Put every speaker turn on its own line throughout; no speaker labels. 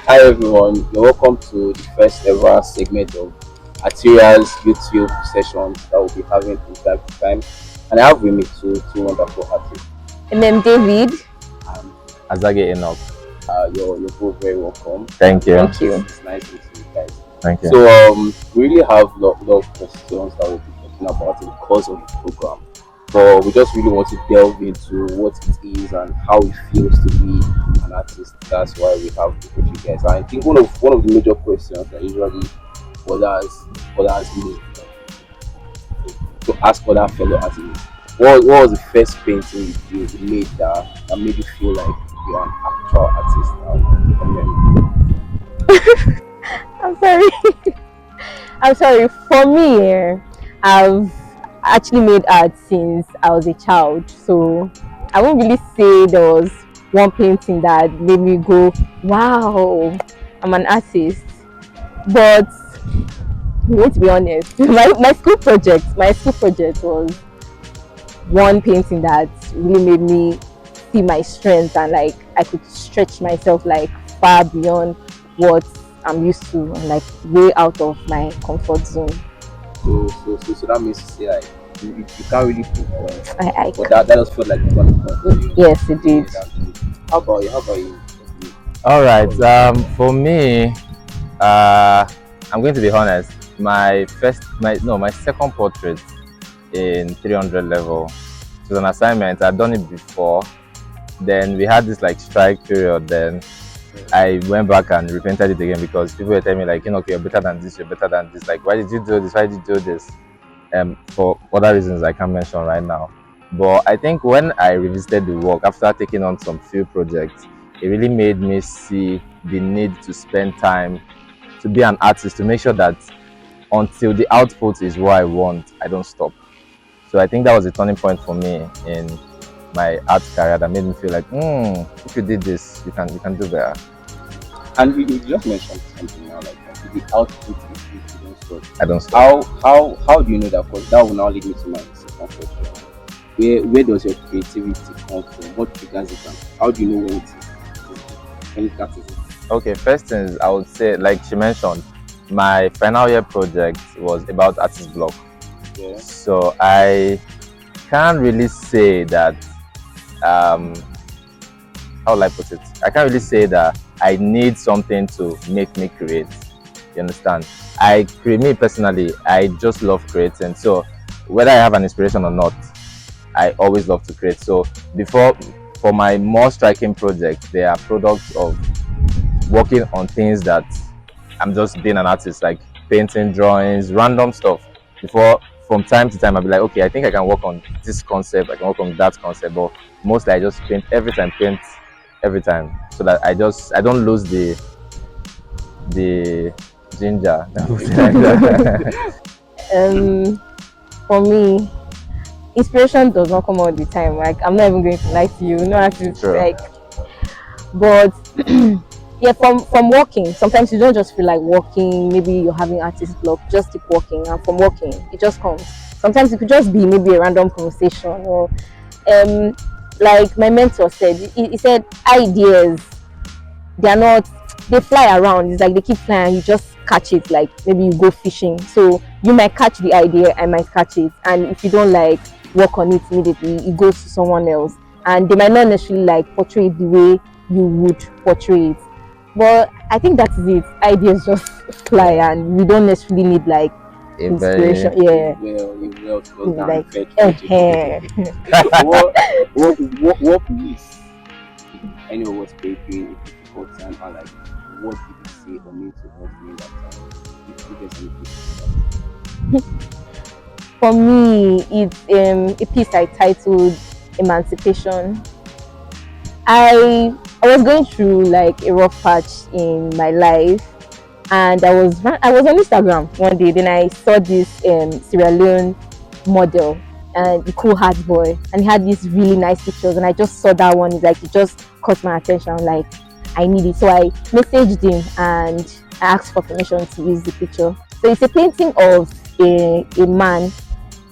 Hi everyone, you're welcome to the first ever segment of Arteria's YouTube sessions that we'll be having from time to time. And I have with me two wonderful artists.
Emem David.
And
Azage Enoch.
you're both very welcome.
Thank you.
Thank you.
It's nice meeting you guys.
Thank you.
So we really have a lot of questions that we'll be talking about in the course of the program. But we just really want to delve into what it is and how it feels to be an artist. That's why we have both of you guys. I think one of the major questions that usually others me to ask other fellow artists. What was the first painting you made that made you feel like you're an actual artist now?
I'm sorry. I'm sorry. For me, I've actually made art since I was a child. So I won't really say there was one painting that made me go, wow, I'm an artist. But I'm going to be honest, my school project was one painting that really made me see my strength and like I could stretch myself like far beyond what I'm used to and like way out of my comfort zone.
So that means to say like you can't really pinpoint. But that does feel like one point for you.
Yes, it did.
How about you? How about you?
All right. For me, I'm going to be honest. My second portrait in 300 level. It was an assignment. I'd done it before. Then we had this like strike period. Then I went back and repainted it again because people were telling me like, you're better than this. You're better than this. Like, why did you do this? Why did you do this? For other reasons I can't mention right now. But I think when I revisited the work after taking on some few projects, it really made me see the need to spend time to be an artist, to make sure that until the output is what I want, I don't stop. So I think that was a turning point for me in my art career that made me feel like, if you did this, you can do better.
And you just mentioned something now, like the output is you don't stop.
I don't stop.
How do you know that? Because that will now lead me to my second question. Where does your creativity come from? What triggers it? And how do you know when it catches it?
Okay, first things I would say, like she mentioned, my final year project was about artist block.
Yeah.
So I can't really say that how will I put it? I can't really say that I need something to make me create. You understand? Me personally, I just love creating. So whether I have an inspiration or not, I always love to create. So for my more striking projects, they are products of working on things that I'm just being an artist, like painting, drawings, random stuff. Before, from time to time, I'll be like, okay, I think I can work on this concept, I can work on that concept, but mostly I just paint every time, so that I don't lose the ginger.
For me, inspiration does not come all the time. Like I'm not even going to lie to you. No artist like, but yeah, from working, sometimes you don't just feel like working. Maybe you're having artist block, just keep working, and from working, it just comes. Sometimes it could just be maybe a random conversation, or like my mentor said, he said ideas, they fly around. It's like they keep flying, you just catch it. Like maybe you go fishing, so you might catch the idea, I might catch it, and if you don't like work on it immediately, it goes to someone else, and they might not necessarily like portray it the way you would portray it. But I think that's it. Ideas just fly, and we don't necessarily need like inspiration.
Like what piece? I know what's breaking a difficult time, and like what did you say or mean to us during that time? If there's anything.
For me, it's a piece I titled Emancipation. I was going through like a rough patch in my life, and I was on Instagram one day. Then I saw this Sierra Leone model and the cool hat boy, and he had these really nice pictures, and I just saw that one. It's like it just caught my attention. I'm like, I need it, so I messaged him and I asked for permission to use the picture. So it's a painting of a man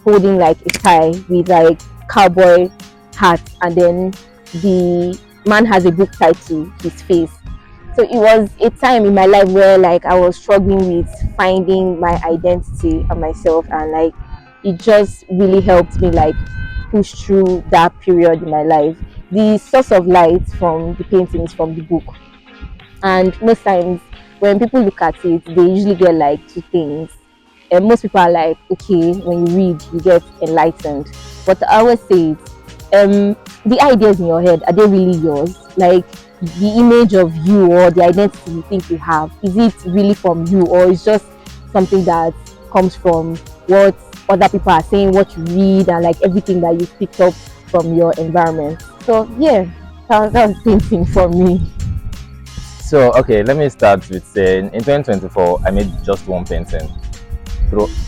holding like a tie with like cowboy hat, and then the man has a book tied to his face. So it was a time in my life where like I was struggling with finding my identity and myself, and like it just really helped me like push through that period in my life. The source of light from the painting is from the book, and most times when people look at it, they usually get like two things. And most people are like, okay, when you read, you get enlightened. But I always say it, the ideas in your head, are they really yours? Like the image of you or the identity you think you have, is it really from you, or is just something that comes from what other people are saying, what you read, and like everything that you picked up from your environment? So yeah, that was painting for me.
So okay, let me start with saying in 2024 I made just one painting.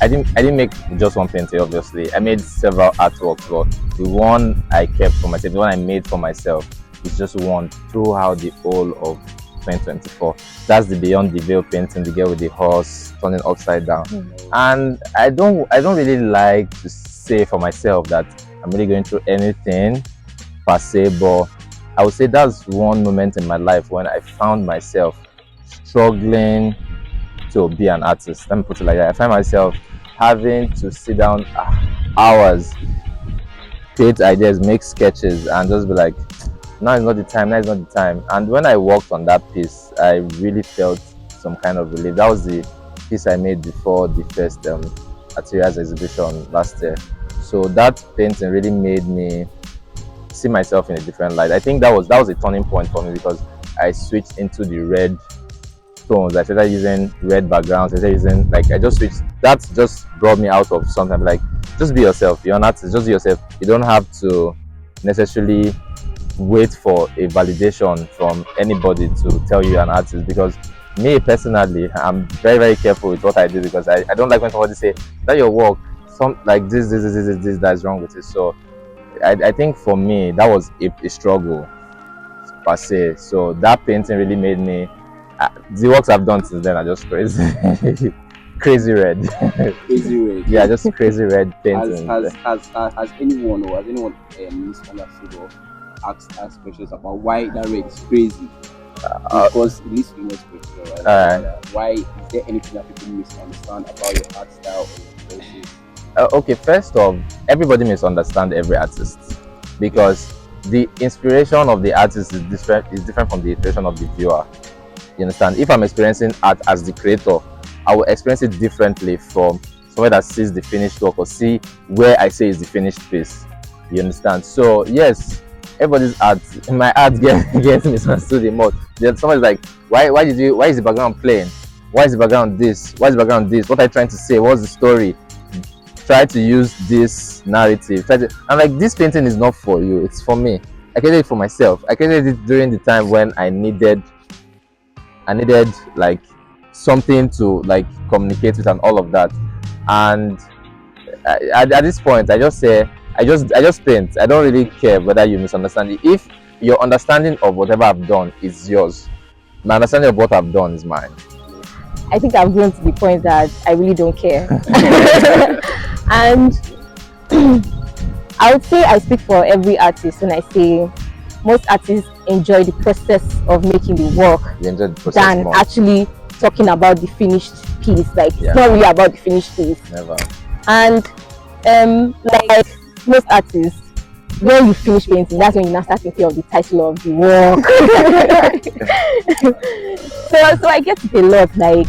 I didn't make just one painting. Obviously, I made several artworks, but the one I kept for myself, the one I made for myself, is just one throughout the whole of 2024. That's the Beyond the Veil painting, the girl with the horse turning upside down. And I don't really like to say for myself that I'm really going through anything per se, but I would say that's one moment in my life when I found myself struggling to be an artist. Let me put it like that. I find myself having to sit down hours, create ideas, make sketches, and just be like, now is not the time, now is not the time. And when I worked on that piece, I really felt some kind of relief. That was the piece I made before the first Azage exhibition last year. So that painting really made me see myself in a different light. I think that was a turning point for me, because I switched into the red tones. I started using red backgrounds. I started using, like, I just switched. That just brought me out of something like, just be yourself. You're an artist, just be yourself. You don't have to necessarily wait for a validation from anybody to tell you you're an artist. Because me personally, I'm very, very careful with what I do, because I don't like when somebody say that your work, some like this that is wrong with it. So I think for me that was a struggle per se. So that painting really made me. The works I've done since then are just crazy, crazy red.
Crazy red.
Yeah, just crazy red paintings.
Has anyone misunderstood or asked questions about why that red is crazy? Because it needs to be more spiritual, right? Why is there anything that people misunderstand about your art style or your choices?
Okay, first off, everybody misunderstands every artist, because the inspiration of the artist is different from the inspiration of the viewer. You understand? If I'm experiencing art as the creator, I will experience it differently from someone that sees the finished work or see where I say is the finished piece. You understand? So yes, everybody's art, my art gets misunderstood the most. Then someone's like, why is the background plain? Why is the background this? Why is the background this? What are you trying to say? What's the story? Try to use this narrative. I'm like, this painting is not for you, it's for me. I created it for myself. I created it during the time when I needed like something to like communicate with and all of that. And at this point, I just say, I just paint. I don't really care whether you misunderstand it. If your understanding of whatever I've done is yours, my understanding of what I've done is mine.
I think I've grown to the point that I really don't care. And I would say I speak for every artist when I say most artists enjoy the process of making the work than more. Actually talking about the finished piece. Like, it's not really about the finished piece.
Never.
And like most artists, when you finish painting, that's when you now start thinking of the title of the work. so I get it a lot, like,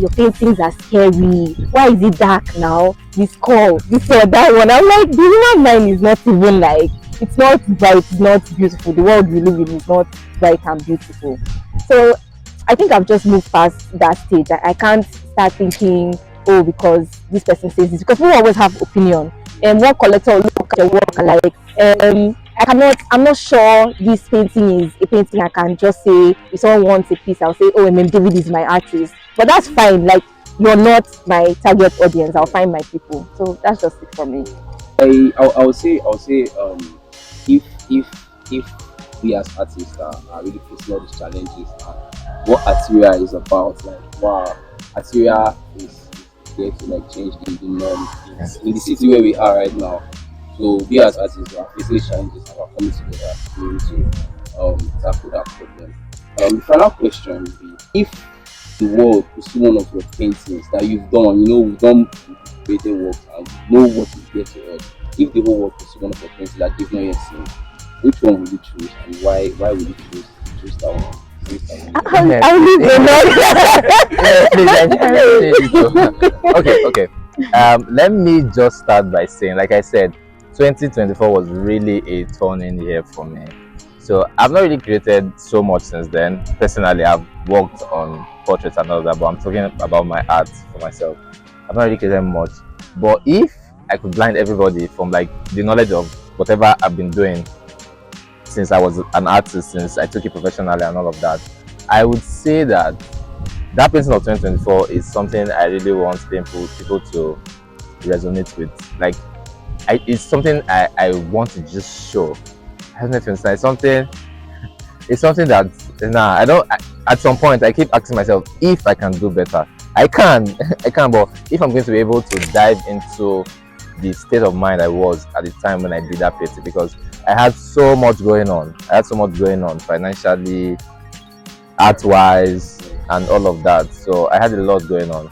your paintings are scary. Why is it dark now? This call, this or that one. I'm like, the human mind is not even like, it's not bright, it's not beautiful. The world we live in is not bright and beautiful. So I think I've just moved past that stage. I can't start thinking, oh, because this person says this, because we always have opinion. And one collector will look at your work and like, I'm not sure this painting is a painting I can just say, if someone wants a piece, I'll say, oh, Emem David is my artist. But that's fine. Like, you're not my target audience. I'll find my people. So that's just it for me.
I'll say if we as artists are really facing all these challenges, and what Arteria is about, like, wow, Arteria is there to like change the norm in the city where we are right now. So we as artists are facing challenges and are coming together to tackle that problem. The final question would be, if the world could see one of your paintings that you've done, we've done created works and we know what is there to us. If the whole world could see one of your paintings that they've not yet seen, which one would you choose and why? Why would you choose that one? Since that one is
I'll,
Yes,
I'll leave
please, I
the
can't say it too. Okay. Let me just start by saying, like I said, 2024 was really a turning year for me. So I've not really created so much since then. Personally, I've worked on portraits and all that, but I'm talking about my art for myself. I've not really created much. But if I could blind everybody from like the knowledge of whatever I've been doing since I was an artist, since I took it professionally and all of that, I would say that that painting of 2024 is something I really want people to resonate with. Like, it's something I want to just show. I don't know if you understand. It's something that I don't. At some point, I keep asking myself if I can do better. I can, I can, but if I'm going to be able to dive into the state of mind I was at the time when I did that painting, because I had so much going on. I had so much going on financially, art-wise, and all of that. So I had a lot going on.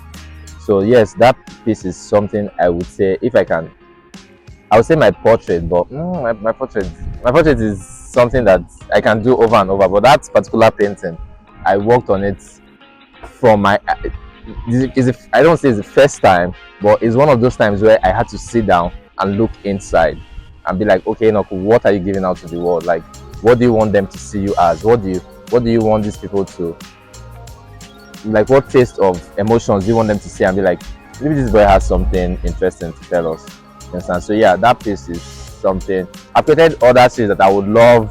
So yes, that piece is something I would say if I can. I would say my portrait, but my portrait is something that I can do over and over. But that particular painting, I worked on it from my. I don't say it's the first time, but it's one of those times where I had to sit down and look inside and be like, okay, Enoch, what are you giving out to the world? Like, what do you want them to see you as? What do you want these people to like? What taste of emotions do you want them to see and be like, maybe this boy has something interesting to tell us? You understand? So yeah, that piece is something. I've created other series that I would love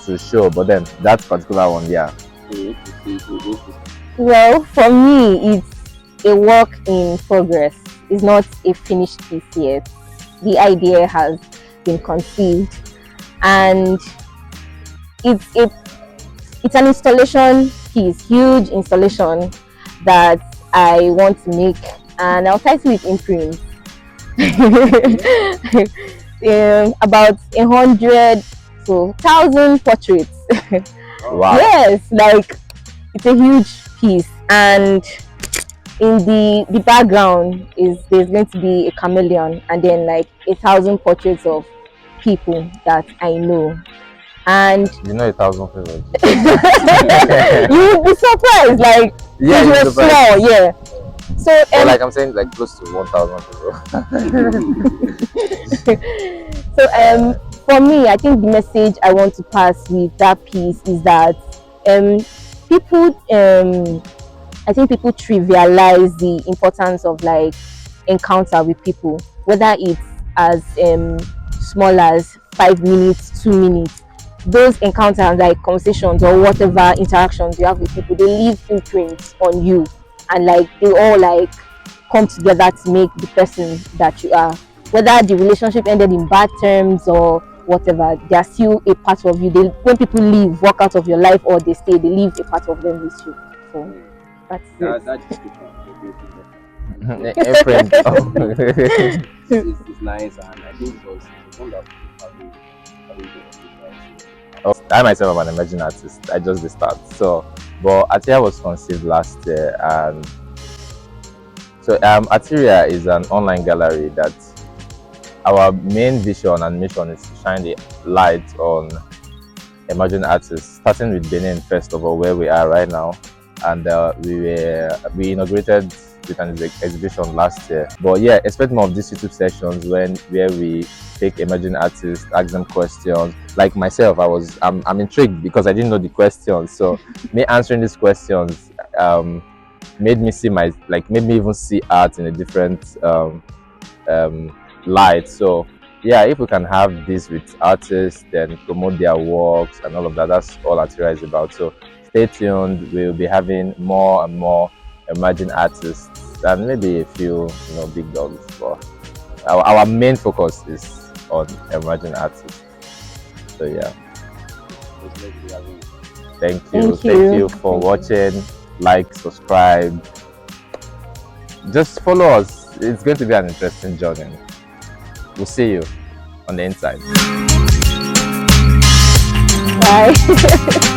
to show, but then that particular one, yeah.
Well, for me, it's a work in progress. It's not a finished piece yet. The idea has been conceived, and it's an installation piece, huge installation that I want to make, and I'll title it Imprint. About 100 to 1,000 portraits.
Wow.
Yes, like it's a huge piece, and in the background there's going to be a chameleon, and then like 1,000 portraits of people that I know. And
You know, 1,000 favorites.
you would be surprised, like
Yeah,
if
you're
you're
surprised.
small, yeah. So
Or like I'm saying, like close to 1,000 people.
for me, I think the message I want to pass with that piece is that people I think people trivialize the importance of like encounter with people, whether it's as small as 5 minutes, 2 minutes. Those encounters, like conversations or whatever interactions you have with people, they leave imprints on you, and like they all like come together to make the person that you are. Whether the relationship ended in bad terms or whatever, they are still a part of you. When people leave, walk out of your life, or they stay, they leave a part of them with you. So that's it.
That description
Imprint.
it's nice, and I think it's wonderful having the opportunity.
I myself am an emerging artist. I just did start. So, but Atia was conceived last year, and so Atiria is an online gallery that our main vision and mission is to shine the light on emerging artists, starting with Benin first of all, where we are right now, and we inaugurated with an exhibition last year. But yeah, expect more of these YouTube sessions where we take emerging artists, ask them questions. Like myself, I'm intrigued because I didn't know the questions. So me answering these questions made me even see art in a different light. So yeah, if we can have this with artists, then promote their works and all of that, that's all Atira is about. So stay tuned. We'll be having more and more emerging artists and maybe a few big dogs, but our main focus is on emerging artists. So yeah, thank you for watching. Like, subscribe, just follow us. It's going to be an interesting journey. We'll see you on the inside.
Bye.